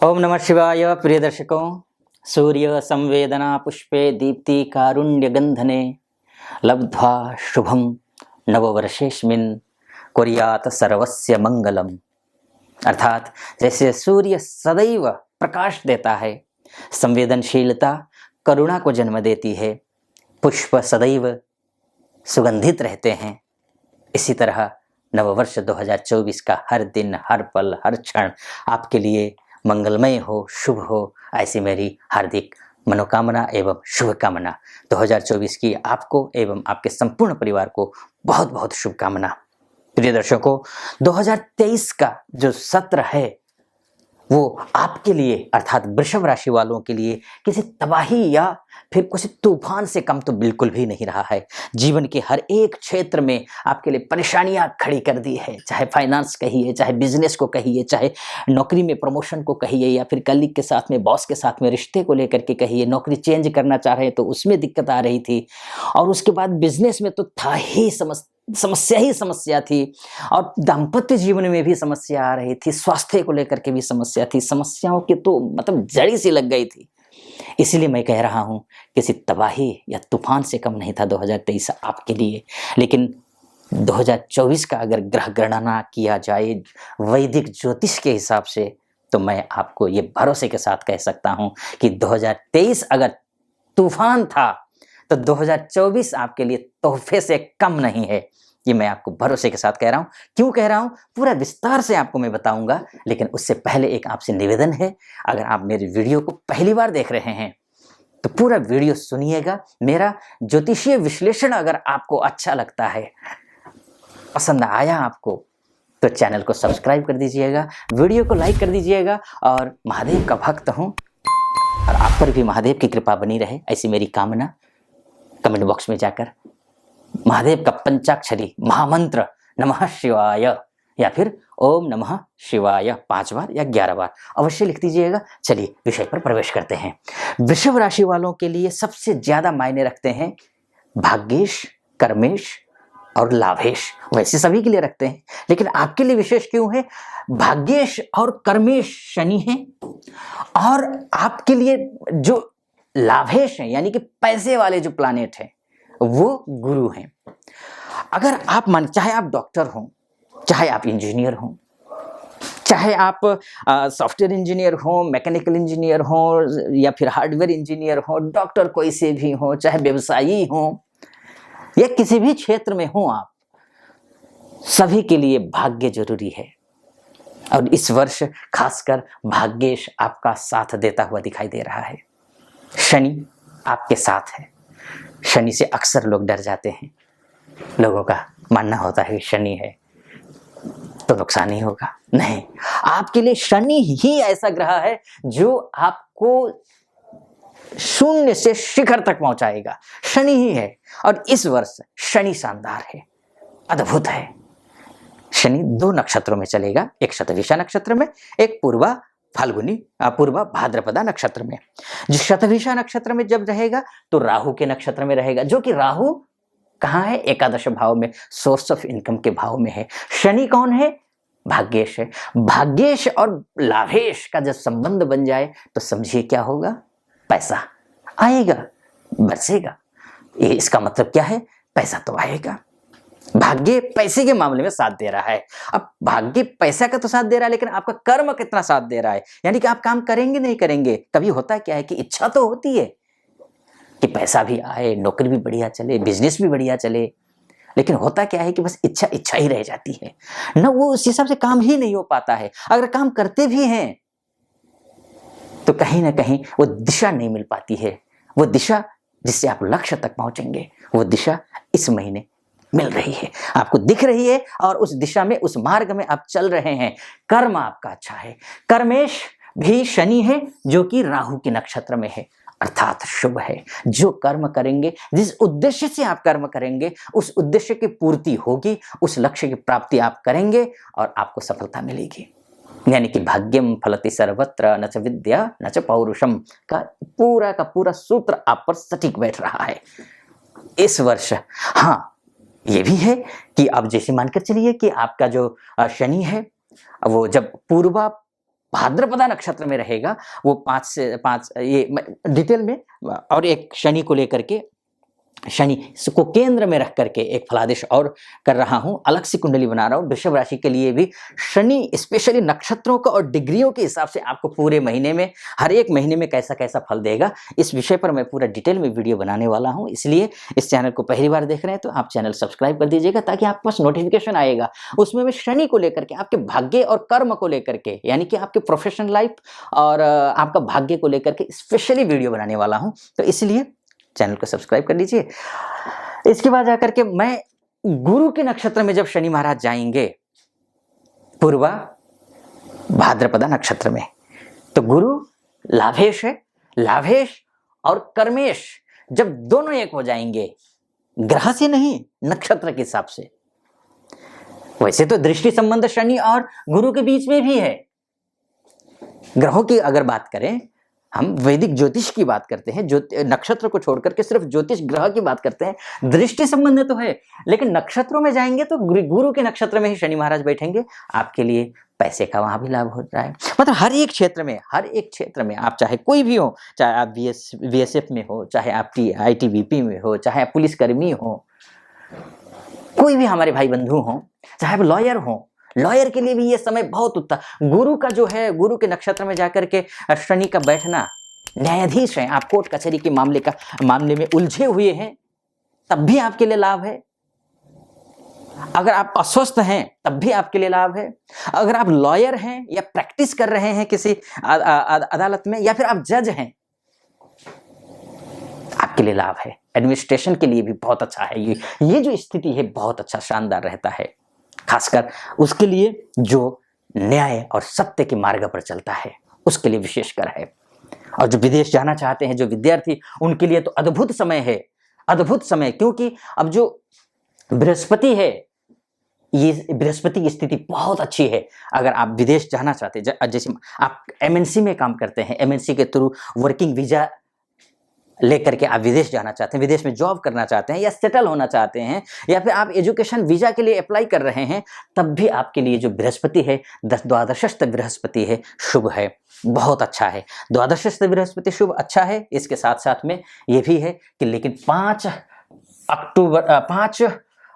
ओम नमः शिवाय। प्रिय दर्शकों, सूर्य संवेदना पुष्पे दीप्ति कारुण्य गंधने लब्ध्वा शुभम नववर्षेस्मिन् कुर्यात सर्वस्य मंगलम। अर्थात जैसे सूर्य सदैव प्रकाश देता है, संवेदनशीलता करुणा को जन्म देती है, पुष्प सदैव सुगंधित रहते हैं, इसी तरह नववर्ष 2024 का हर दिन, हर पल, हर क्षण आपके लिए मंगलमय हो, शुभ हो, ऐसी मेरी हार्दिक मनोकामना एवं शुभकामना। 2024 की आपको एवं आपके संपूर्ण परिवार को बहुत बहुत शुभकामना। प्रिय दर्शकों, 2023 का जो सत्र है वो आपके लिए अर्थात वृषभ राशि वालों के लिए किसी तबाही या फिर किसी तूफान से कम तो बिल्कुल भी नहीं रहा है। जीवन के हर एक क्षेत्र में आपके लिए परेशानियां खड़ी कर दी है, चाहे फाइनेंस कहिए, चाहे बिजनेस को कहिए, चाहे नौकरी में प्रमोशन को कहिए, या फिर कलीग के साथ में, बॉस के साथ में रिश्ते को लेकर के कहिए। नौकरी चेंज करना चाह रहे तो उसमें दिक्कत आ रही थी, और उसके बाद बिजनेस में तो था ही समस्या ही समस्या थी, और दाम्पत्य जीवन में भी समस्या आ रही थी, स्वास्थ्य को लेकर के भी समस्या थी। समस्याओं की तो मतलब जड़ी सी लग गई थी। इसीलिए मैं कह रहा हूं, किसी तबाही या तूफान से कम नहीं था 2023 आपके लिए। लेकिन 2024 का अगर ग्रह गणना किया जाए वैदिक ज्योतिष के हिसाब से, तो मैं आपको ये भरोसे के साथ कह सकता हूं कि 2023 अगर तूफान था तो 2024 आपके लिए तोहफे से कम नहीं है। ये मैं आपको भरोसे के साथ कह रहा हूं। क्यों कह रहा हूं, पूरा विस्तार से आपको मैं बताऊंगा, लेकिन उससे पहले एक आपसे निवेदन है। अगर आप मेरी वीडियो को पहली बार देख रहे हैं तो पूरा वीडियो सुनिएगा। मेरा ज्योतिषीय विश्लेषण अगर आपको अच्छा लगता है, पसंद आया आपको, तो चैनल को सब्सक्राइब कर दीजिएगा, वीडियो को लाइक कर दीजिएगा। और महादेव का भक्त हूं और आप पर भी महादेव की कृपा बनी रहे, ऐसी मेरी कामना। कमेंट बॉक्स में जाकर महादेव का पंचाक्षरी महामंत्र नमः शिवाय या फिर ओम नमः शिवाय 5 बार या 11 बार अवश्य लिख दीजिएगा। चलिए विषय पर प्रवेश करते हैं। वृषभ राशि वालों के लिए सबसे ज्यादा मायने रखते हैं भाग्येश, कर्मेश और लाभेश। वैसे सभी के लिए रखते हैं, लेकिन आपके लिए विशेष क्यों है? भाग्येश और कर्मेश शनि है, और आपके लिए जो लाभेश है यानी कि पैसे वाले जो प्लानेट हैं वो गुरु हैं। अगर आप मान, चाहे आप डॉक्टर हो, चाहे आप इंजीनियर हो, चाहे आप सॉफ्टवेयर इंजीनियर हो, मैकेनिकल इंजीनियर हो, या फिर हार्डवेयर इंजीनियर हो, डॉक्टर कोई से भी हो, चाहे व्यवसायी हो या किसी भी क्षेत्र में हो, आप सभी के लिए भाग्य जरूरी है। और इस वर्ष खासकर भाग्येश आपका साथ देता हुआ दिखाई दे रहा है। शनि आपके साथ है। शनि से अक्सर लोग डर जाते हैं। लोगों का मानना होता है कि शनि है तो नुकसान ही होगा। नहीं, आपके लिए शनि ही ऐसा ग्रह है जो आपको शून्य से शिखर तक पहुंचाएगा। शनि ही है, और इस वर्ष शनि शानदार है, अद्भुत है। शनि 2 नक्षत्रों में चलेगा, एक शतभिषा नक्षत्र में, एक पूर्वा फाल्गुनी पूर्वा भाद्रपदा नक्षत्र में। जो शतभिषा नक्षत्र में जब रहेगा तो राहु के नक्षत्र में रहेगा, जो कि राहु कहाँ है? एकादश भाव में, सोर्स ऑफ इनकम के भाव में है। शनि कौन है? भाग्येश है। भाग्येश और लाभेश का जब संबंध बन जाए तो समझिए क्या होगा? पैसा आएगा, बरसेगा। ये इसका मतलब क्या है? पैसा तो आएगा। भाग्य पैसे के मामले में साथ दे रहा है। अब भाग्य पैसा का तो साथ दे रहा है, लेकिन आपका कर्म कितना साथ दे रहा है? यानी कि आप काम करेंगे नहीं करेंगे। कभी होता क्या है कि इच्छा तो होती है कि पैसा भी आए, नौकरी भी बढ़िया चले, बिजनेस भी बढ़िया चले, लेकिन होता क्या है कि बस इच्छा इच्छा ही रह जाती है ना, वो उस हिसाब से काम ही नहीं हो पाता है। अगर काम करते भी हैं तो कहीं ना कहीं वो दिशा नहीं मिल पाती है। वो दिशा जिससे आप लक्ष्य तक पहुंचेंगे, वो दिशा इस महीने मिल रही है, आपको दिख रही है, और उस दिशा में, उस मार्ग में आप चल रहे हैं। कर्म आपका अच्छा है। कर्मेश भी शनि है जो कि राहु के नक्षत्र में है, अर्थात शुभ है। जो कर्म करेंगे, जिस उद्देश्य से आप कर्म करेंगे, उस उद्देश्य की पूर्ति होगी, उस लक्ष्य की प्राप्ति आप करेंगे और आपको सफलता मिलेगी। यानी कि भाग्यम फलति सर्वत्र न च विद्या न च पौरुषम का पूरा सूत्र आप पर सटीक बैठ रहा है इस वर्ष। हाँ, ये भी है कि अब जैसे मानकर चलिए कि आपका जो शनि है वो जब पूर्वा भाद्रपदा नक्षत्र में रहेगा वो 5 से 5 ये डिटेल में, और एक शनि को लेकर के, शनि को केंद्र में रख करके एक फलादेश और कर रहा हूं, अलग से कुंडली बना रहा हूं वृषभ राशि के लिए भी। शनि स्पेशली नक्षत्रों का और डिग्रियों के हिसाब से आपको पूरे महीने में, हर एक महीने में कैसा कैसा फल देगा, इस विषय पर मैं पूरा डिटेल में वीडियो बनाने वाला हूं। इसलिए इस चैनल को पहली बार देख रहे हैं तो आप चैनल सब्सक्राइब कर दीजिएगा, ताकि आपके पास नोटिफिकेशन आएगा। उसमें मैं शनि को लेकर के, आपके भाग्य और कर्म को लेकर के, यानी कि आपके प्रोफेशनल लाइफ और आपका भाग्य को लेकर के स्पेशली वीडियो बनाने वाला हूं। तो इसलिए चैनल को सब्सक्राइब कर लीजिए। इसके बाद जाकर के मैं गुरु के नक्षत्र में जब शनि महाराज जाएंगे पूर्वा भाद्रपदा नक्षत्र में, तो गुरु लाभेश है, लाभेश और कर्मेश जब दोनों एक हो जाएंगे, ग्रह से नहीं नक्षत्र के हिसाब से। वैसे तो दृष्टि संबंध शनि और गुरु के बीच में भी है। ग्रहों की अगर बात करें, हम वैदिक ज्योतिष की बात करते हैं, नक्षत्र को छोड़कर के सिर्फ ज्योतिष ग्रह की बात करते हैं। दृष्टि संबंध तो है, लेकिन नक्षत्रों में जाएंगे तो गुरु के नक्षत्र में ही शनि महाराज बैठेंगे। आपके लिए पैसे का वहां भी लाभ हो रहा है। मतलब हर एक क्षेत्र में, हर एक क्षेत्र में, आप चाहे कोई भी हो, चाहे आप बीएसएफ में हो, चाहे आप आईटीबीपी में हो, चाहे आप पुलिसकर्मी हो, कोई भी हमारे भाई बंधु हो, चाहे आप लॉयर हो, लॉयर के लिए भी ये समय बहुत उत्तम। गुरु का जो है, गुरु के नक्षत्र में जाकर के शनि का बैठना, न्यायाधीश हैं, आप कोर्ट कचहरी के मामले में उलझे हुए हैं, तब भी आपके लिए लाभ है। अगर आप अस्वस्थ हैं तब भी आपके लिए लाभ है। अगर आप लॉयर हैं या प्रैक्टिस कर रहे हैं किसी अदालत में, या फिर आप जज हैं, आपके लिए लाभ है। एडमिनिस्ट्रेशन के लिए भी बहुत अच्छा है। ये जो स्थिति है बहुत अच्छा, शानदार रहता है, खासकर उसके लिए जो न्याय और सत्य के मार्ग पर चलता है, उसके लिए विशेषकर है। और जो विदेश जाना चाहते हैं, जो विद्यार्थी, उनके लिए तो अद्भुत समय है, अद्भुत समय। क्योंकि अब जो बृहस्पति है, ये बृहस्पति की स्थिति बहुत अच्छी है। अगर आप विदेश जाना चाहते हैं, जैसे आप एमएनसी में काम करते हैं, एमएनसी के थ्रू वर्किंग वीजा लेकर के आप विदेश जाना चाहते हैं, विदेश में जॉब करना चाहते हैं, या सेटल होना चाहते हैं, या फिर आप एजुकेशन वीजा के लिए अप्लाई कर रहे हैं, तब भी आपके लिए जो बृहस्पति है, द्वादशस्थ बृहस्पति है, शुभ है, बहुत अच्छा है। द्वादशस्थ बृहस्पति शुभ अच्छा है। इसके साथ साथ में ये भी है कि लेकिन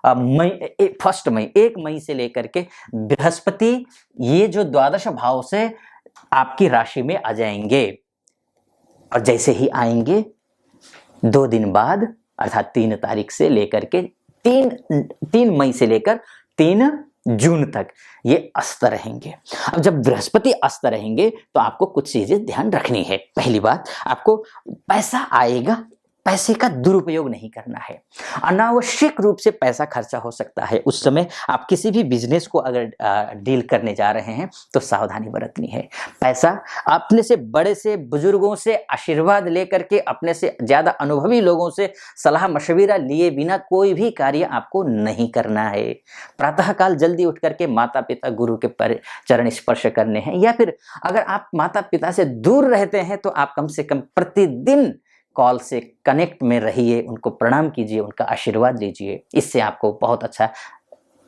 1 मई 1 मई से लेकर के बृहस्पति ये जो द्वादश भाव से आपकी राशि में आ जाएंगे, और जैसे ही आएंगे 2 दिन बाद, अर्थात 3 तारीख से लेकर के 3 मई से लेकर 3 जून तक ये अस्त रहेंगे। अब जब बृहस्पति अस्त रहेंगे तो आपको कुछ चीजें ध्यान रखनी है। पहली बात, आपको पैसा आएगा, पैसे का दुरुपयोग नहीं करना है। अनावश्यक रूप से पैसा खर्चा हो सकता है। उस समय आप किसी भी बिजनेस को अगर डील करने जा रहे हैं तो सावधानी बरतनी है। पैसा अपने से बड़े से बुजुर्गों से आशीर्वाद लेकर के, अपने से ज्यादा अनुभवी लोगों से सलाह मशविरा लिए बिना कोई भी कार्य आपको नहीं करना है। प्रातःकाल जल्दी उठ करके माता पिता गुरु के चरण स्पर्श करने हैं, या फिर अगर आप माता पिता से दूर रहते हैं तो आप कम से कम प्रतिदिन कॉल से कनेक्ट में रहिए, उनको प्रणाम कीजिए, उनका आशीर्वाद लीजिए। इससे आपको बहुत अच्छा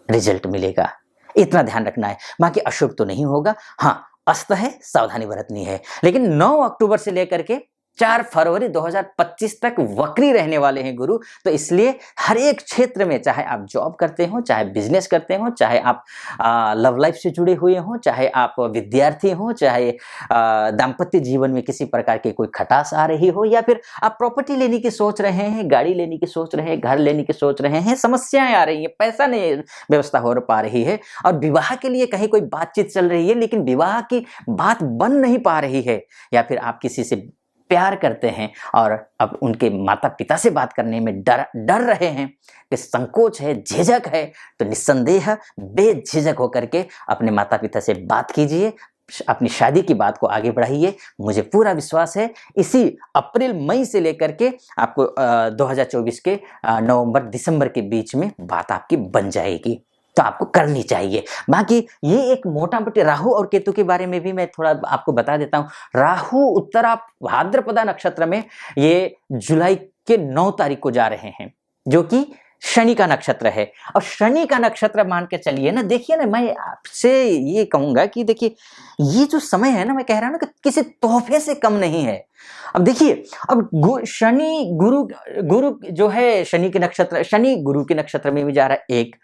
रिजल्ट मिलेगा। इतना ध्यान रखना है। बाकी अशुभ तो नहीं होगा। हाँ, अस्त है, सावधानी बरतनी है। लेकिन 9 अक्टूबर से लेकर के 4 फरवरी 2025 तक वक्री रहने वाले हैं गुरु। तो इसलिए हर एक क्षेत्र में, चाहे आप जॉब करते हो, चाहे बिजनेस करते हो, चाहे आप लव लाइफ से जुड़े हुए हो, चाहे आप विद्यार्थी हो, चाहे दाम्पत्य जीवन में किसी प्रकार की कोई खटास आ रही हो, या फिर आप प्रॉपर्टी लेने की सोच रहे हैं, गाड़ी लेने की सोच रहे हैं, घर लेने की सोच रहे हैं, समस्याएं आ रही हैं, पैसा नहीं व्यवस्था हो पा रही है, और विवाह के लिए कहीं कोई बातचीत चल रही है लेकिन विवाह की बात बन नहीं पा रही है, या फिर आप किसी से प्यार करते हैं और अब उनके माता पिता से बात करने में डर रहे हैं, कि संकोच है, झिझक है, तो निस्संदेह बेझिझक होकर के अपने माता पिता से बात कीजिए, अपनी शादी की बात को आगे बढ़ाइए। मुझे पूरा विश्वास है इसी अप्रैल मई से लेकर के आपको 2024 के नवंबर दिसंबर के बीच में बात आपकी बन जाएगी। तो आपको करनी चाहिए। बाकी ये एक मोटा मोटी राहु और केतु के बारे में भी मैं थोड़ा आपको बता देता हूँ। राहु उत्तरा भाद्रपदा नक्षत्र में ये जुलाई के 9 तारीख को जा रहे हैं, जो कि शनि का नक्षत्र है। और शनि का नक्षत्र मान के चलिए ना, देखिए ना, मैं आपसे ये कहूंगा कि देखिए ये जो समय है ना, मैं कह रहा हूं ना कि किसी तोहफे से कम नहीं है। अब देखिए, अब शनि गुरु, गुरु जो है शनि के नक्षत्र, शनि गुरु के नक्षत्र में भी जा रहा है, एक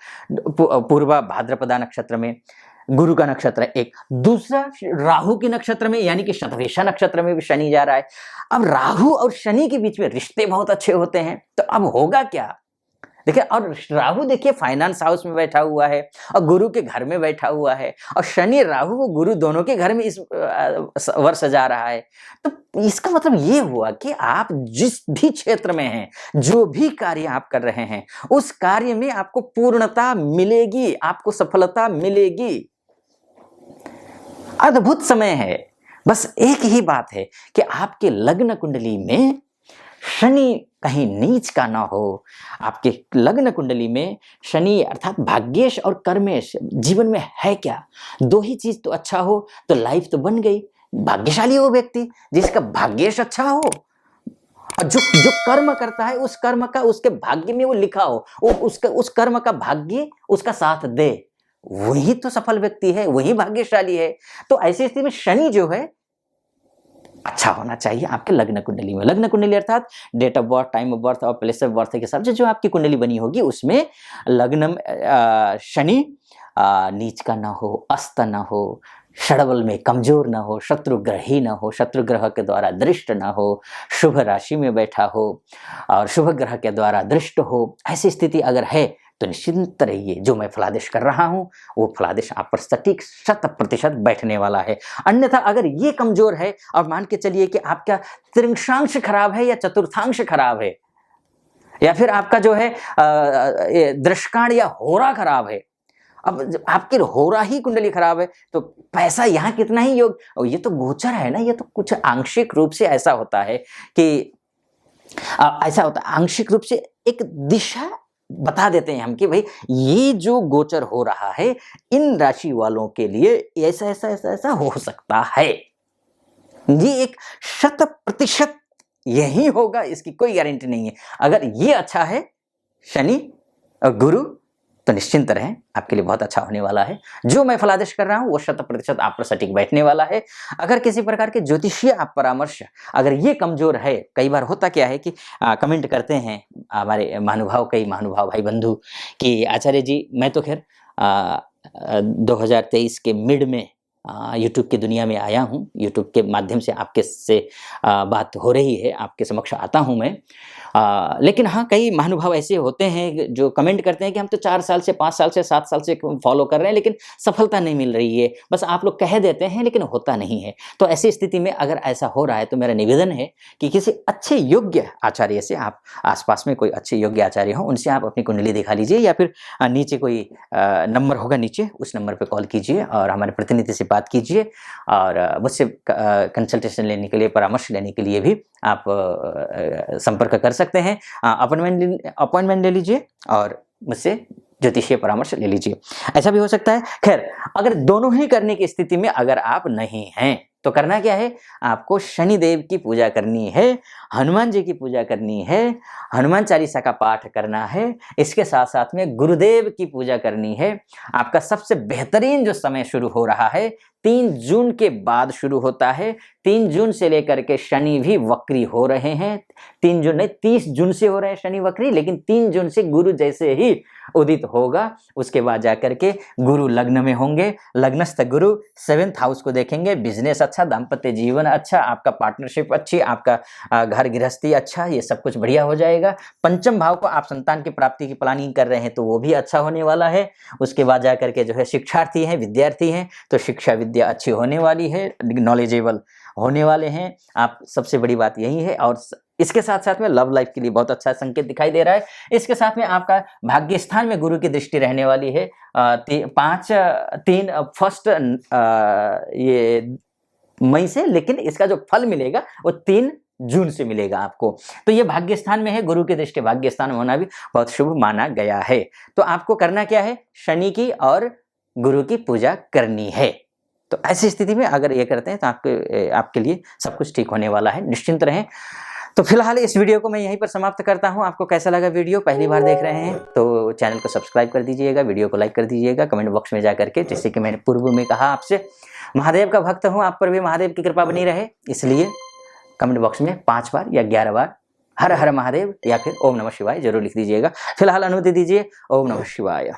पूर्वा भाद्रपदा नक्षत्र में गुरु का नक्षत्र है एक, दूसरा राहु के नक्षत्र में यानी कि शतभिषा नक्षत्र में भी शनि जा रहा है। अब राहु और शनि के बीच में रिश्ते बहुत अच्छे होते हैं, तो अब होगा क्या देखिए। और राहु देखिए फाइनेंस हाउस में बैठा हुआ है और गुरु के घर में बैठा हुआ है, और शनि राहु को गुरु दोनों के घर में इस वर्ष जा रहा है। तो इसका मतलब ये हुआ कि आप जिस भी क्षेत्र में हैं, जो भी कार्य आप कर रहे हैं, उस कार्य में आपको पूर्णता मिलेगी, आपको सफलता मिलेगी। अद्भुत समय है। बस एक ही बात है कि आपके लग्न कुंडली में शनि कहीं नीच का ना हो। आपके लग्न कुंडली में शनि अर्थात भाग्येश और कर्मेश जीवन में है क्या, दो ही चीज तो अच्छा हो तो लाइफ तो बन गई। भाग्यशाली हो व्यक्ति जिसका भाग्येश अच्छा हो, और जो जो कर्म करता है उस कर्म का उसके भाग्य में वो लिखा हो, उस कर्म का भाग्य उसका साथ दे, वही तो सफल व्यक्ति है, वही भाग्यशाली है। तो ऐसी स्थिति में शनि जो है अच्छा होना चाहिए आपके लग्न कुंडली में। लग्न कुंडली अर्थात date of birth, time of birth और प्लेस ऑफ बर्थ के हिसाब से जो आपकी कुंडली बनी होगी उसमें लग्न शनि नीच का ना हो, अस्त ना हो, षडबल में कमजोर ना हो, शत्रु ग्रही ना हो, शत्रु ग्रह के द्वारा दृष्ट ना हो, शुभ राशि में बैठा हो और शुभ ग्रह के द्वारा दृष्ट हो, ऐसी स्थिति अगर है तो निश्चिंत रहिए, जो मैं फलादेश कर रहा हूं वो फलादेश आप पर सटीक 100% बैठने वाला है। अन्यथा अगर ये कमजोर है और मान के चलिए कि आपका त्रिंशांश खराब है या चतुर्थांश खराब है, या फिर आपका जो है दृष्काण या होरा खराब है, अब आपकी होरा ही कुंडली खराब है तो पैसा यहाँ कितना ही योग, ये तो गोचर है ना, ये तो कुछ आंशिक रूप से ऐसा होता है कि ऐसा होता है आंशिक रूप से एक दिशा बता देते हैं हम कि भाई ये जो गोचर हो रहा है इन राशि वालों के लिए ऐसा ऐसा ऐसा ऐसा हो सकता है। ये एक 100% यही होगा, इसकी कोई गारंटी नहीं है। अगर ये अच्छा है शनि और गुरु तो निश्चिंत रहें, आपके लिए बहुत अच्छा होने वाला है। जो मैं फलादेश कर रहा हूं वो 100% आप पर सटीक बैठने वाला है। अगर किसी प्रकार के ज्योतिषीय आप परामर्श अगर ये कमजोर है, कई बार होता क्या है कि कमेंट करते हैं हमारे महानुभाव, कई महानुभाव भाई बंधु कि आचार्य जी मैं तो खैर 2023 के मिड में यूट्यूब की दुनिया में आया हूँ, यूट्यूब के माध्यम से आपके से बात हो रही है, आपके समक्ष आता हूँ मैं। लेकिन हाँ, कई महानुभाव ऐसे होते हैं जो कमेंट करते हैं कि हम तो 4 साल से 5 साल से 7 साल से फॉलो कर रहे हैं लेकिन सफलता नहीं मिल रही है, बस आप लोग कह देते हैं लेकिन होता नहीं है। तो ऐसी स्थिति में अगर ऐसा हो रहा है तो मेरा निवेदन है कि किसी अच्छे योग्य आचार्य से, आप आसपास में कोई अच्छे योग्य आचार्य हो उनसे आप अपनी कुंडली दिखा लीजिए, या फिर नीचे कोई नंबर होगा नीचे, उस नंबर पर कॉल कीजिए और हमारे प्रतिनिधि से बात कीजिए, और मुझसे कंसल्टेशन लेने के लिए, परामर्श लेने के लिए भी आप संपर्क कर सकते हैं। अपॉइंटमेंट ले लीजिए और मुझसे ज्योतिषीय परामर्श ले लीजिए। ऐसा भी हो सकता है। खैर, अगर दोनों ही करने की स्थिति में अगर आप नहीं हैं तो करना क्या है, आपको शनिदेव की पूजा करनी है, हनुमान जी की पूजा करनी है, हनुमान चालीसा का पाठ करना है, इसके साथ साथ में गुरुदेव की पूजा करनी है। आपका सबसे बेहतरीन जो समय शुरू हो रहा है 3 जून के बाद शुरू होता है। 3 जून से लेकर के शनि भी वक्री हो रहे हैं। 3 जून नहीं, 30 जून से हो रहे हैं शनि वक्री, लेकिन 3 जून से गुरु जैसे ही उदित होगा उसके बाद जाकर के गुरु लग्न में होंगे। लग्नस्थ गुरु 7th हाउस को देखेंगे, बिजनेस अच्छा, दाम्पत्य जीवन अच्छा, आपका पार्टनरशिप अच्छी, आपका घर गृहस्थी अच्छा, ये सब कुछ बढ़िया हो जाएगा। पंचम भाव को आप संतान की प्राप्ति की प्लानिंग कर रहे हैं तो वो भी अच्छा होने वाला है। उसके बाद जाकर के जो है शिक्षार्थी हैं, विद्यार्थी हैं तो शिक्षा विद्या अच्छी होने वाली है, नॉलेजेबल होने वाले हैं आप, सबसे बड़ी बात यही है। और इसके साथ साथ में लव लाइफ के लिए बहुत अच्छा संकेत दिखाई दे रहा है। इसके साथ में आपका भाग्य स्थान में गुरु की दृष्टि रहने वाली है 1 ये मई से, लेकिन इसका जो फल मिलेगा वो 3 जून से मिलेगा आपको। तो ये भाग्य स्थान में है, गुरु की दृष्टि भाग्य स्थान में होना भी बहुत शुभ माना गया है। तो आपको करना क्या है, शनि की और गुरु की पूजा करनी है। तो ऐसी स्थिति में अगर ये करते हैं तो आपके लिए सब कुछ ठीक होने वाला है, निश्चिंत रहें। तो फिलहाल इस वीडियो को मैं यहीं पर समाप्त करता हूं। आपको कैसा लगा वीडियो? पहली बार देख रहे हैं तो चैनल को सब्सक्राइब कर दीजिएगा, वीडियो को लाइक कर दीजिएगा, कमेंट बॉक्स में जा करके, जैसे कि मैंने पूर्व में कहा आपसे, महादेव का भक्त हूं, आप पर भी महादेव की कृपा बनी रहे, इसलिए कमेंट बॉक्स में 5 बार या 11 बार हर हर महादेव या फिर ओम नमः शिवाय जरूर लिख दीजिएगा। फिलहाल अनुमति दीजिए। ओम नमः शिवाय।